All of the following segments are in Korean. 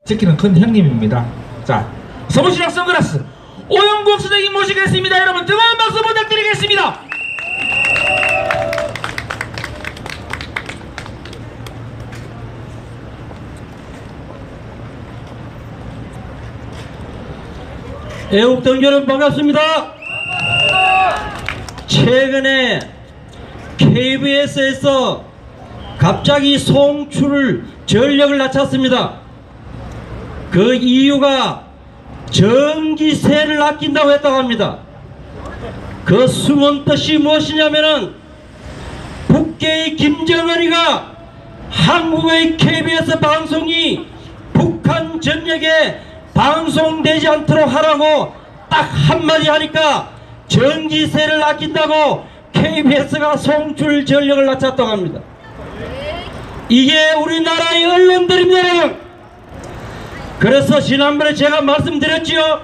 지키는 큰 형님입니다. 자, 서울시장 선글라스 오영국 선생님 모시겠습니다. 여러분 뜨거운 박수 부탁드리겠습니다. 애국동 여러분 반갑습니다. 최근에 KBS에서 갑자기 송출 전력을 낮췄습니다. 그 이유가 전기세를 아낀다고 했다고 합니다. 그 숨은 뜻이 무엇이냐면은 북계의 김정은이가 한국의 KBS 방송이 북한 전역에 방송되지 않도록 하라고 딱 한마디 하니까 전기세를 아낀다고 KBS가 송출 전력을 낮췄다고 합니다. 이게 우리나라의 언론들입니다, 여러분. 그래서 지난번에 제가 말씀드렸지요.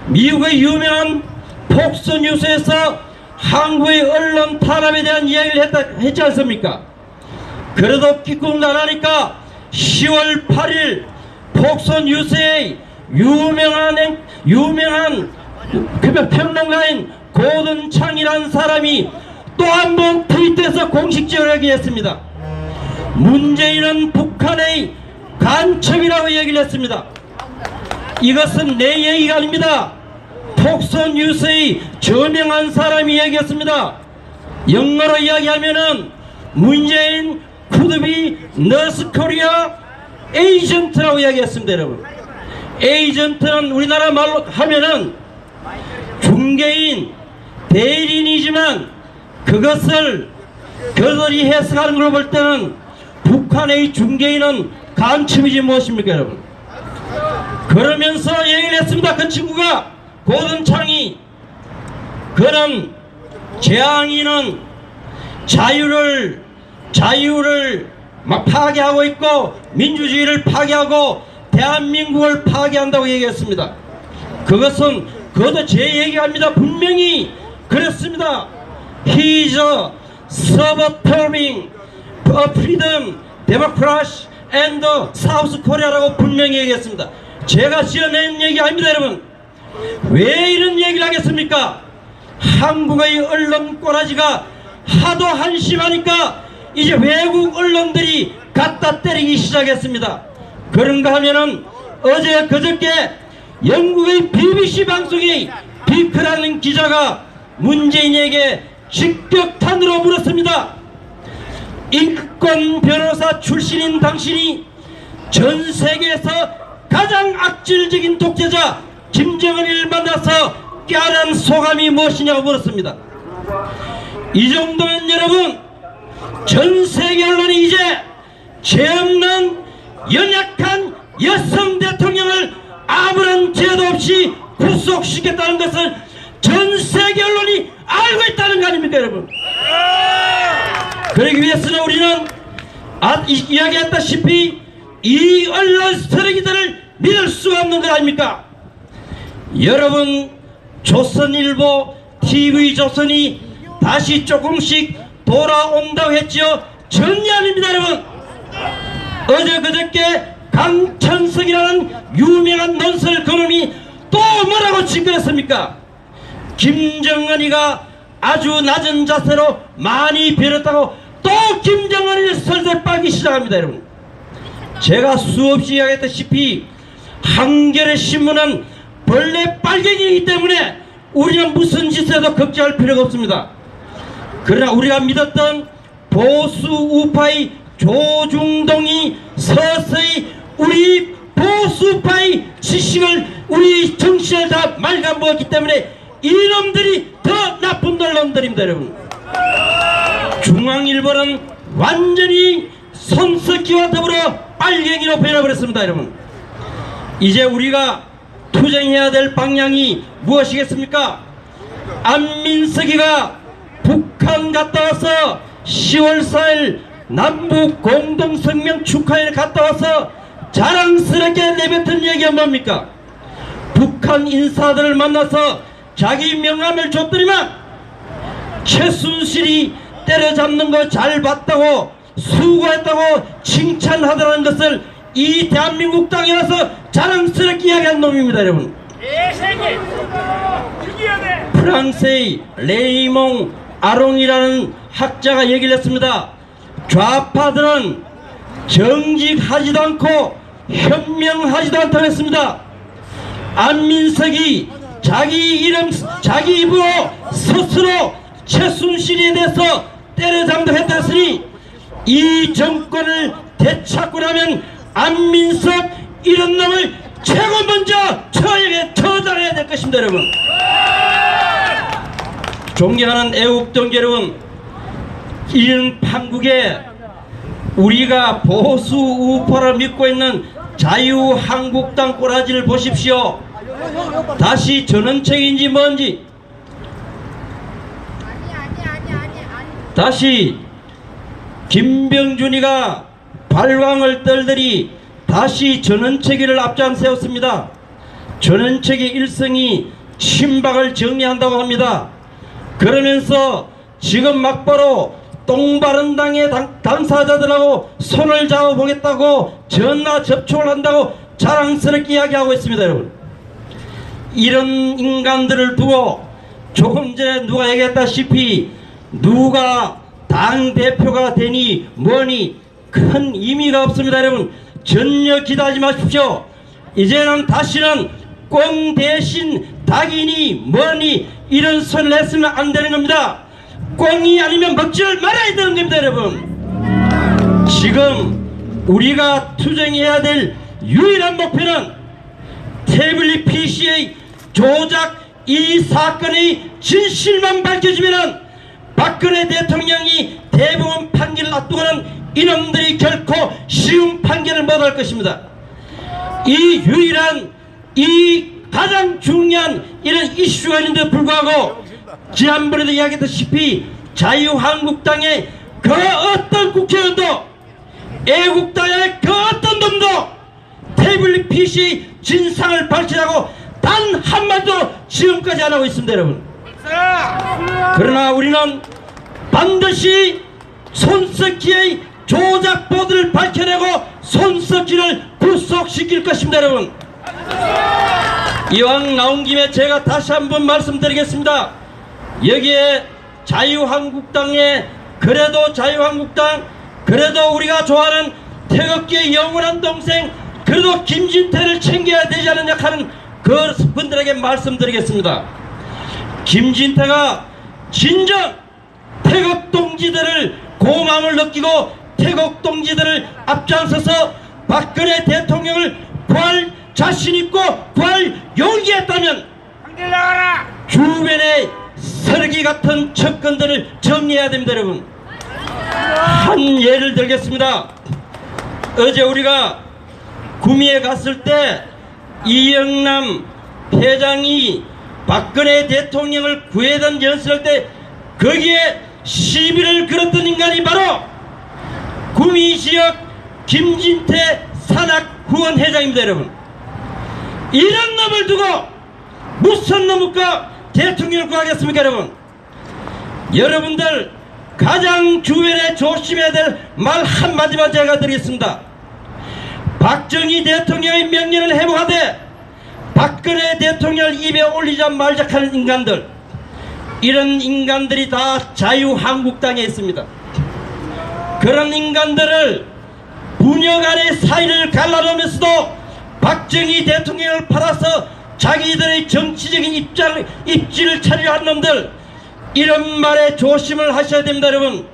미국의 유명한 폭스뉴스에서 한국의 언론 탄압에 대한 이야기를 했지 않습니까? 그래도 끽꾹 나라니까 10월 8일 폭스뉴스의 유명한 평론가인 고든 창이라는 사람이 또 한 번 트위터에서 공식적으로 얘기했습니다. 문재인은 북한의 간첩이라고 얘기를 했습니다. 이것은 내 얘기가 아닙니다. 폭스뉴스의 저명한 사람이 얘기했습니다. 영어로 이야기하면은 문재인 could be North Korea agent라고 이야기했습니다. 여러분, 에이전트는 우리나라 말로 하면은 중개인, 대리인이지만 그것을 그들이 해석하는 걸로 볼 때는 북한의 중개인은 간첩이지 무엇입니까, 여러분? 그러면서 얘기를 했습니다. 그 친구가 고든창이 그는 재앙이는 자유를 막 파괴하고 있고 민주주의를 파괴하고 대한민국을 파괴한다고 얘기했습니다. 그것은 그것도 제 얘기합니다. 분명히 그랬습니다. He is subverting freedom, democracy and South Korea라고 분명히 얘기했습니다. 제가 지어낸 얘기 아닙니다, 여러분. 왜 이런 얘기를 하겠습니까? 한국의 언론 꼬라지가 하도 한심하니까 이제 외국 언론들이 갖다 때리기 시작했습니다. 그런가 하면은 어제 그저께 영국의 BBC 방송의 비크라는 기자가 문재인에게 직격탄으로 물었습니다. 인권 변호사 출신인 당신이 전 세계에서 가장 악질적인 독재자 김정은을 만나서 깨어난 소감이 무엇이냐고 물었습니다. 이 정도면 여러분, 전 세계 언론이 이제 죄 없는 연약한 여성 대통령을 아무런 죄도 없이 구속시켰다는 것을 전 세계 언론이 알고 있다는 거 아닙니까, 여러분? 그러기 위해서는 우리는 이야기했다시피 이 언론 쓰레기들을 믿을 수가 없는 것 아닙니까? 여러분, 조선일보, TV조선이 다시 조금씩 돌아온다고 했죠? 전혀 아닙니다, 여러분. 어제 그저께 강천석이라는 유명한 논설 그놈이 또 뭐라고 짓거렸습니까? 김정은이가 아주 낮은 자세로 많이 빌었다고 또 김정은이를 설설 빨기 시작합니다, 여러분. 제가 수없이 이야기했다시피 한겨레 신문은 벌레 빨갱이이기 때문에 우리는 무슨 짓을 해도 걱정할 필요가 없습니다. 그러나 우리가 믿었던 보수 우파의 조중동이 서서히 우리 보수파의 지식을 우리 정신을 다 갉아먹었기 때문에 이놈들이 더 나쁜 언론들입니다, 여러분. 중앙일보는 완전히 손석희와 더불어 빨갱이로 변해버렸습니다, 여러분. 이제 우리가 투쟁해야 될 방향이 무엇이겠습니까? 안민석이가 북한 갔다 와서 10월 4일 남북 공동성명 축하회를 갔다 와서 자랑스럽게 내뱉은 얘기가 뭡니까? 북한 인사들을 만나서 자기 명함을 줬더니만 최순실이 때려잡는 거 잘 봤다고 수고했다고 칭찬하더라는 것을 이 대한민국 땅에 와서 자랑스럽게 이야기한 놈입니다, 여러분. 프랑스의 레이몽 아롱이라는 학자가 얘기를 했습니다. 좌파들은 정직하지도 않고 현명하지도 않다고 했습니다. 안민석이 자기 이름, 자기 입으로 스스로 최순실에 대해서 때려잡는다 했다으니 이 정권을 되찾고 나면 안민석 이런 놈을 최고 먼저 처단해야 될 것입니다, 여러분. 존경하는 애국동지 여러분, 이런 판국에 우리가 보수 우파를 믿고 있는 자유한국당 꼬라지를 보십시오. 다시 전원책인지 뭔지, 다시 김병준이가 발광을 떨더니 다시 전원체계를 앞장세웠습니다. 전원체계 일성이 친박을 정리한다고 합니다. 그러면서 지금 막바로 똥바른당의 당사자들하고 손을 잡아보겠다고 전화 접촉을 한다고 자랑스럽게 이야기하고 있습니다, 여러분. 이런 인간들을 두고 조금 전에 누가 얘기했다시피 누가 당대표가 되니 뭐니 큰 의미가 없습니다, 여러분. 전혀 기대하지 마십시오. 이제는 다시는 꽁 대신 닭이니 뭐니 이런 소리를 했으면 안 되는 겁니다. 꽁이 아니면 먹지를 말아야 되는 겁니다, 여러분. 지금 우리가 투쟁해야 될 유일한 목표는 태블릿 PC의 조작 이 사건의 진실만 밝혀지면 박근혜 대통령이 대법원 판결을 앞두고는 이놈들이 결코 쉬운 판결을 못할 것입니다. 이 유일한, 이 가장 중요한 이런 이슈가 있는데 불구하고 지난번에도 이야기했다시피 자유한국당의 그 어떤 국회의원도 애국당의 그 어떤 놈도 태블릿 PC 진상을 밝히라고 단 한마디도 지금까지 안 하고 있습니다, 여러분. 그러나 우리는 반드시 손석희의 조작 보도를 밝혀내고 손석희를 구속시킬 것입니다, 여러분. 이왕 나온 김에 제가 다시 한번 말씀드리겠습니다. 여기에 자유한국당에 그래도 자유한국당, 그래도 우리가 좋아하는 태극기의 영원한 동생, 그래도 김진태를 챙겨야 되지 않느냐 하는 그 분들에게 말씀드리겠습니다. 김진태가 진정 태극동지들을 고마움을 느끼고 태극동지들을 앞장서서 박근혜 대통령을 구할 자신있고 구할 용기가 있다면 주변의 서르기 같은 접근들을 정리해야 됩니다, 여러분. 한 예를 들겠습니다. 어제 우리가 구미에 갔을 때 이영남 회장이 박근혜 대통령을 구해던 연설할 때 거기에 시비를 걸었던 인간이 바로 구미 지역 김진태 산악후원 회장입니다, 여러분. 이런 놈을 두고 무슨 놈과 대통령을 구하겠습니까, 여러분? 여러분들 가장 주변에 조심해야 될 말 한마디만 제가 드리겠습니다. 박정희 대통령의 명령을 회복하되 박근혜 대통령을 입에 올리자 말자 하는 인간들, 이런 인간들이 다 자유한국당에 있습니다. 그런 인간들을 분야 간의 사이를 갈라놓으면서도 박정희 대통령을 팔아서 자기들의 정치적인 입지를 차리려 한 놈들, 이런 말에 조심을 하셔야 됩니다, 여러분.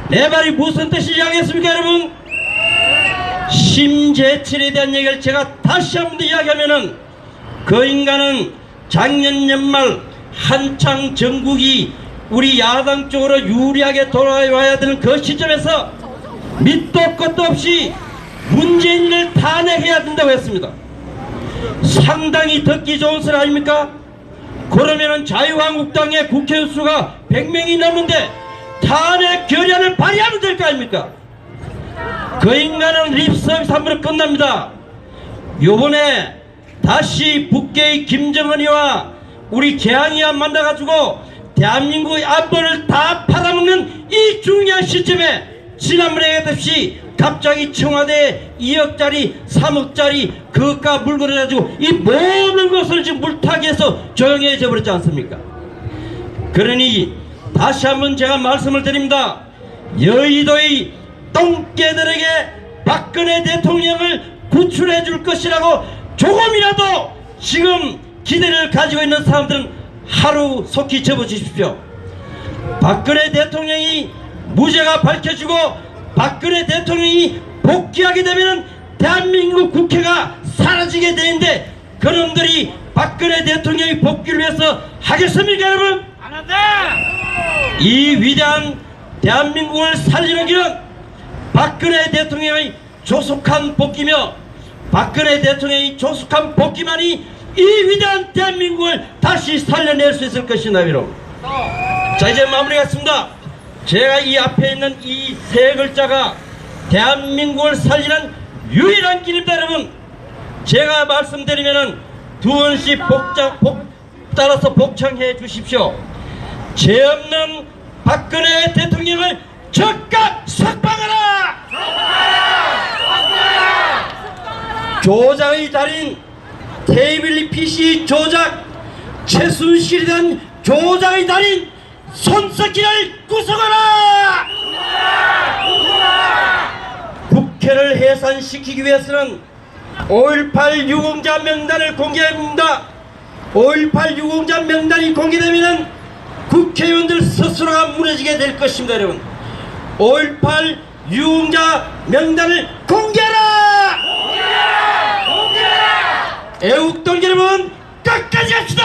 내 말이 무슨 뜻인지 알겠습니까, 여러분? 심재철에 대한 얘기를 제가 다시 한 번 더 이야기하면은 그 인간은 작년 연말 한창 전국이 우리 야당 쪽으로 유리하게 돌아와야 되는 그 시점에서 밑도 끝도 없이 문재인을 탄핵해야 된다고 했습니다. 상당히 듣기 좋은 소리 아닙니까? 그러면은 자유한국당의 국회의원 수가 100명이 넘는데 탄핵 결의안을 발의하면 될 거 아닙니까? 그 인간은 립서비스 한 번에 끝납니다. 요번에 다시 북계의 김정은이와 우리 개항이와 만나가지고 대한민국의 안보를 다 팔아먹는 이 중요한 시점에 지난번에 했듯이 갑자기 청와대 2억짜리 3억짜리 그것과 물건을 가지고 이 모든 것을 지금 물타기해서 조용해져 버렸지 않습니까? 그러니 다시 한번 제가 말씀을 드립니다. 여의도의 똥개들에게 박근혜 대통령을 구출해 줄 것이라고 조금이라도 지금 기대를 가지고 있는 사람들은 하루 속히 접어주십시오. 박근혜 대통령이 무죄가 밝혀지고 박근혜 대통령이 복귀하게 되면 대한민국 국회가 사라지게 되는데 그놈들이 박근혜 대통령의 복귀를 위해서 하겠습니까, 여러분? 안 한다! 이 위대한 대한민국을 살리는 길은 박근혜 대통령의 조속한 복귀며 박근혜 대통령의 조속한 복귀만이 이 위대한 대한민국을 다시 살려낼 수 있을 것이다, 여러분. 자, 이제 마무리하겠습니다. 제가 이 앞에 있는 이 세 글자가 대한민국을 살리는 유일한 길입니다, 여러분. 제가 말씀드리면은 두 번씩 따라서 복창해 주십시오. 죄 없는 박근혜 대통령을 즉각 석방하라! 조작의 달인 테이블리 PC 조작, 최순실에 대한 조작의 달인 손석희를 구속하라! 국회를 해산시키기 위해서는 5.18 유공자 명단을 공개합니다. 5.18 유공자 명단이 공개되면 국회의원들 스스로가 무너지게 될 것입니다, 여러분. 5.18 유공자 명단을 공개하라! 애국동 여러분, 끝까지 갑시다!